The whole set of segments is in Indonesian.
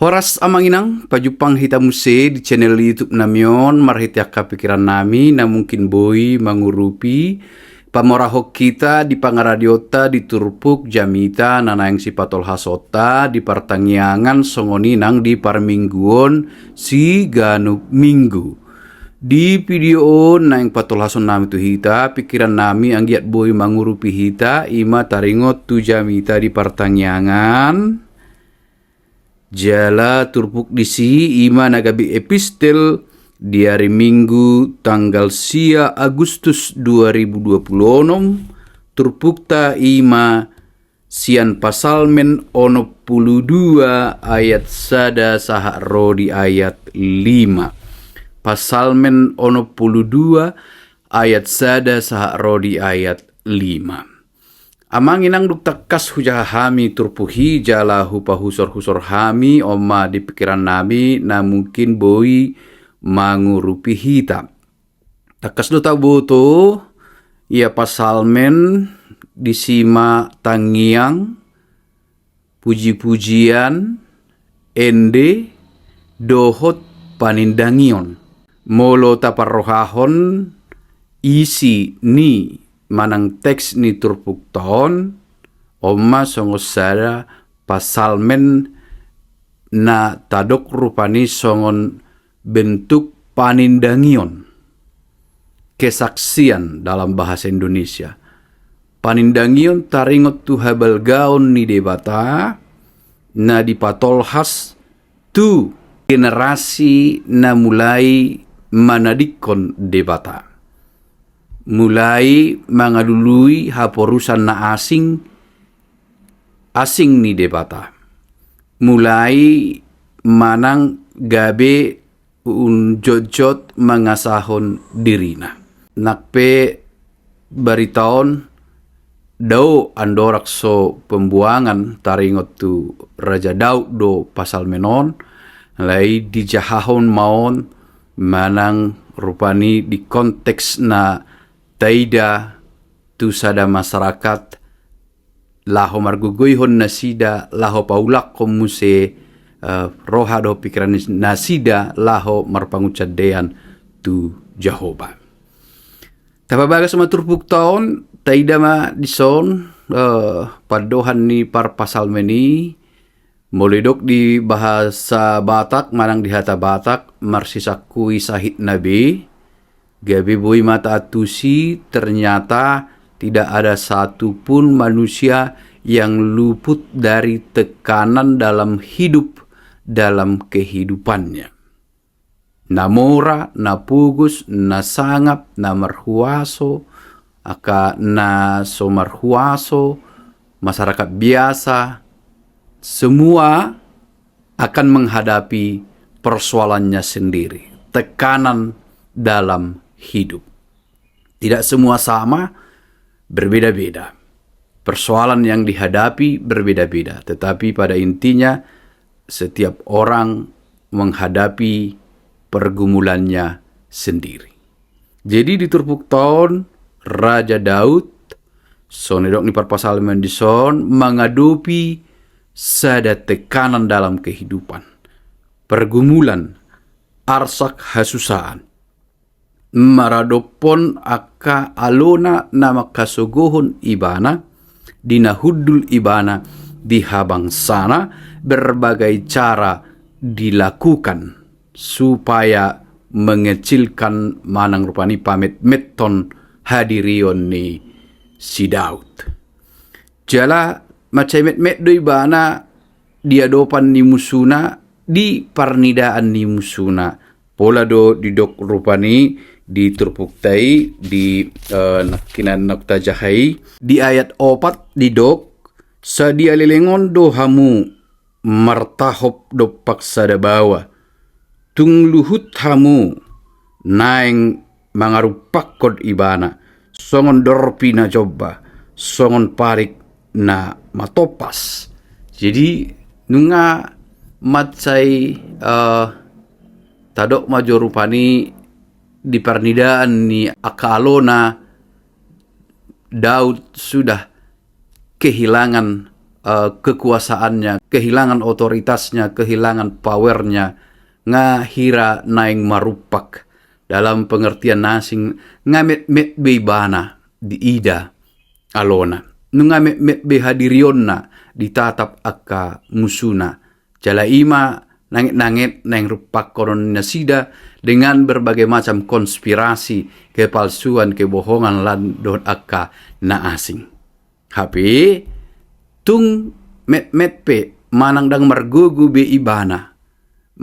Horas amanginang pajupang hitamuse di channel YouTube namion marhitiaka pikiran nami na mungkin boi mangurupi pamorahok kita di pangaradiota di turpuk jamita nanayang si patol hasota di partangyangan songoninang di parmingguon si ganu minggu. Di video na yang patol hason nami tu hita pikiran nami anggiat boi mangurupi hita ima taringot tu jamita di partangyangan jala turpuk disi ima nagabi epistel di hari Minggu tanggal sia Agustus 2026 turpukta ima sian pasalmen ono 12 ayat sada saha rodi ayat 5 pasalmen ono 12 ayat sada saha rodi ayat 5. Amang inang duk takas hujah hami turpuhi jala hupa husor hami oma di pikiran nami na mungkin boi mangurupi hita. Takas do tabuto ia pasalmen disima tangiang puji-pujian ende dohot panindangion molo taparrohahon isi ni manang teks ni turpuk taon oma songosada pasalmen na tadok rupani songon bentuk panindangion kesaksian dalam bahasa Indonesia. Panindangion taringot tu habal gaon ni debata na dipatolhas tu generasi na mulai manadikon debata. Mulai mangadului haporusan na asing ni debata. Mulai manang gabe jot mangasahon dirina. Nakpe baritaon dau andorak so pembuangan taringot tu Raja Daud do pasal menon lai dijahahon maon manang rupani di konteks na taida tu sada masyarakat laho margugoyhon nasida laho paulak komuse roha do pikiran nasida laho marpangucadean tu Jehovah. Tapabaga sama turpuk taon taida ma dison padohan ni par pasal meni moledok di bahasa Batak manang di hata Batak marsisakui sahid nabi gabi boi mata atusi ternyata tidak ada satupun manusia yang luput dari tekanan dalam hidup dalam kehidupannya. Namora, napugus, nasangap, namarhuaso, aka nasomarhuaso, masyarakat biasa, semua akan menghadapi persoalannya sendiri. Tekanan dalam hidup. Tidak semua sama, berbeda-beda. Persoalan yang dihadapi berbeda-beda, tetapi pada intinya setiap orang menghadapi pergumulannya sendiri. Jadi di turpuk tahun Raja Daud sonedok ni parpasal mendison menghadapi sada tekanan dalam kehidupan, pergumulan, arsak hasusaan. Maradopon aka alona nama kasogohon ibana dinahudul ibana di habang sana berbagai cara dilakukan supaya mengecilkan manang rupani pamit meton hadirion ni si Daud. Jala macam met do ibana diadopan ni musuna di parnidaan ni musuna pola do didok rupani di turpuktai di nakinan naktajahai di ayat 4 didok sadia lelengon do hamu martahop do paksada bawa tung luhut hamu naeng mangarupak kod ibana songon dorpi na coba songon parik na matopas. Jadi nunga matsai tadok majo rupani di pernidaan ni akalona Daud sudah kehilangan kekuasaannya, kehilangan otoritasnya, kehilangan powernya, ngahira naing marupak dalam pengertian nasing ngamet-met beibana di ida alona. Nungamet-met behadirionna ditatap akka musuna. Jala ima nangit-nangit nang rupak koron nasida dengan berbagai macam konspirasi, kepalsuan, kebohongan lan don akka na asing. Hape tung met-met pe manang dang margugu be ibana.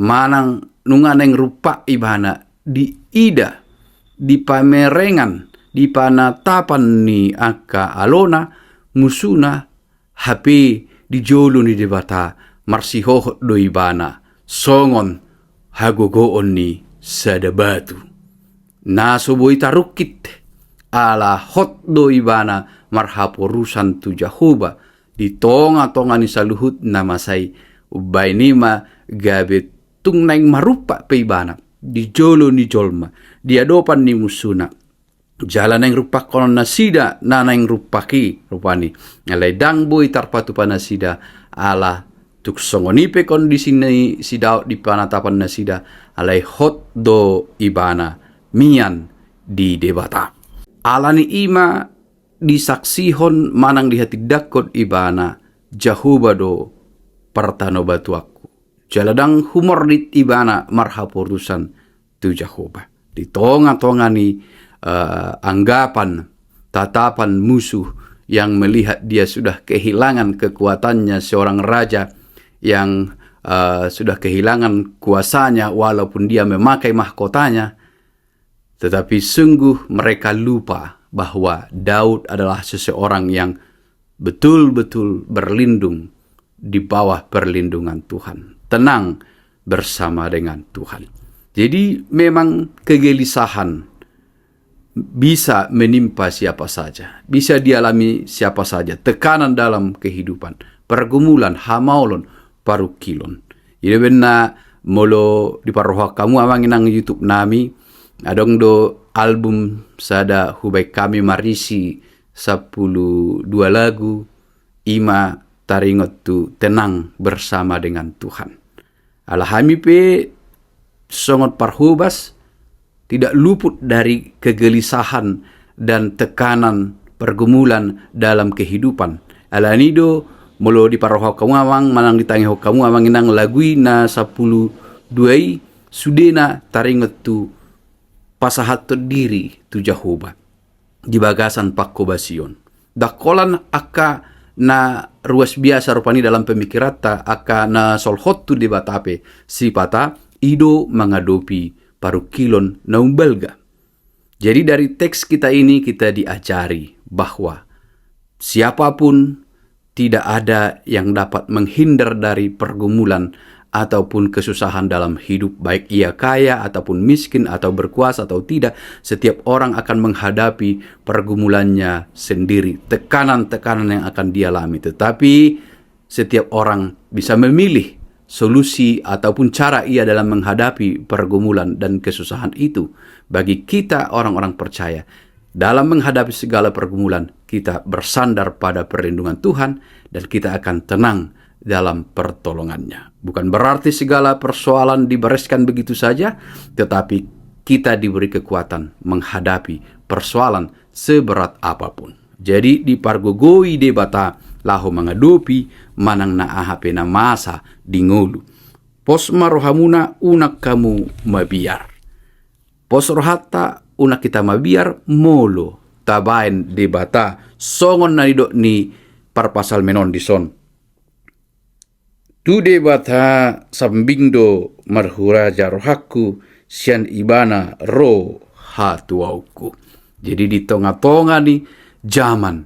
Manang nunganeng rupak ibana di ida, di pamerengan, di panatapan ni akka alona, musuna, hape di jolo ni debata, marsihohot do ibana, songon, hagogoon ni sadabatu. Nasoboy tarukit, ala hot do ibana, marhaporusan tu Jahoba, di tonga-tonga ni saluhut na masay, ubay nima gabe tung naing marupa pe ibana, di jolo ni jolma, di adopan ni musuna. Jalan yang rupak konon nasida nana yang rupaki rupani alai dang boy tarpatu panasida ala tuk songonipe kondisi ni sidao di panatapan nasida alai hot do ibana mian di debata alani ima disaksihon manang di hati dakot ibana Jahoba do partano batuaku jaladang humor dit ibana marhaporusan tu Jahoba di tonga-tonga ni anggapan, tatapan musuh yang melihat dia sudah kehilangan kekuatannya, seorang raja yang sudah kehilangan kuasanya walaupun dia memakai mahkotanya, tetapi sungguh mereka lupa bahwa Daud adalah seseorang yang betul-betul berlindung di bawah perlindungan Tuhan, tenang bersama dengan Tuhan. Jadi memang kegelisahan bisa menimpa siapa saja, bisa dialami siapa saja, tekanan dalam kehidupan, pergumulan, hamaulon, parukilon. Jadi benar molo di paroha kamu amangin ang YouTube nami, adong do album sada hubay kami marisi 12 lagu, ima taringot tu tenang bersama dengan Tuhan. Alahami pe songot parhubas, tidak luput dari kegelisahan dan tekanan pergumulan dalam kehidupan. Alanido molo di paroha kamu amang manang ditangi ho kamu amang inang lagui na 12 sudena taringot tu pasahat diri tu Jahoba di bagasan pakkobasion. Dakolan akka na ruas biasa rupani dalam pemikirata akka na solhot tu debatape sipata ido mengadopi parukilon naumbalga. Jadi dari teks kita ini kita diajari bahwa siapapun tidak ada yang dapat menghindar dari pergumulan ataupun kesusahan dalam hidup, baik ia kaya ataupun miskin atau berkuasa atau tidak. Setiap orang akan menghadapi pergumulannya sendiri, tekanan-tekanan yang akan dia alami. Tetapi setiap orang bisa memilih solusi ataupun cara ia dalam menghadapi pergumulan dan kesusahan itu. Bagi kita orang-orang percaya, dalam menghadapi segala pergumulan, kita bersandar pada perlindungan Tuhan dan kita akan tenang dalam pertolongannya. Bukan berarti segala persoalan dibereskan begitu saja, tetapi kita diberi kekuatan menghadapi persoalan seberat apapun. Jadi di pargogoi debata lahu mengadopi manang na ahape na masa dingulu. Pos marohamuna unak kamu mabiar. Pos rohata unak kita mabiar molo tabain debata songon na idok ni parpasal menon dison. Tu debata sambingdo marhuraja rohaku sian ibana ro hatuauku. Jadi di tonga-tonga ni zaman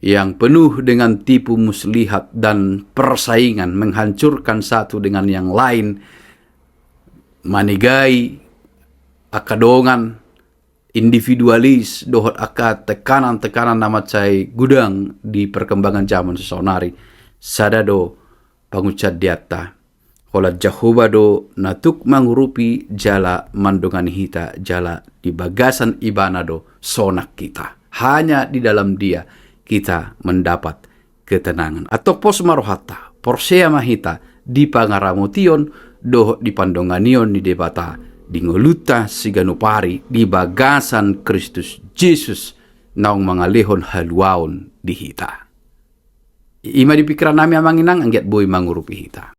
yang penuh dengan tipu muslihat dan persaingan, menghancurkan satu dengan yang lain, manigai, akadongan, individualis, dohot akad, tekanan-tekanan nama cai gudang di perkembangan zaman sesonari. Sadado pangucad diata, holat Jahoba do natuk mangurupi jala mandungan hita, jala di bagasan ibana do sonak kita. Hanya di dalam dia kita mendapat ketenangan. Atau pos marohata, porsea mahita, di pangaramotion, doh di pandonganion di debata, di ngoluta siganupari, di bagasan Kristus Yesus, naung mga lehon haluaon di hita. Ima di pikiran nami amanginang, anggiat boy mangurupi hita.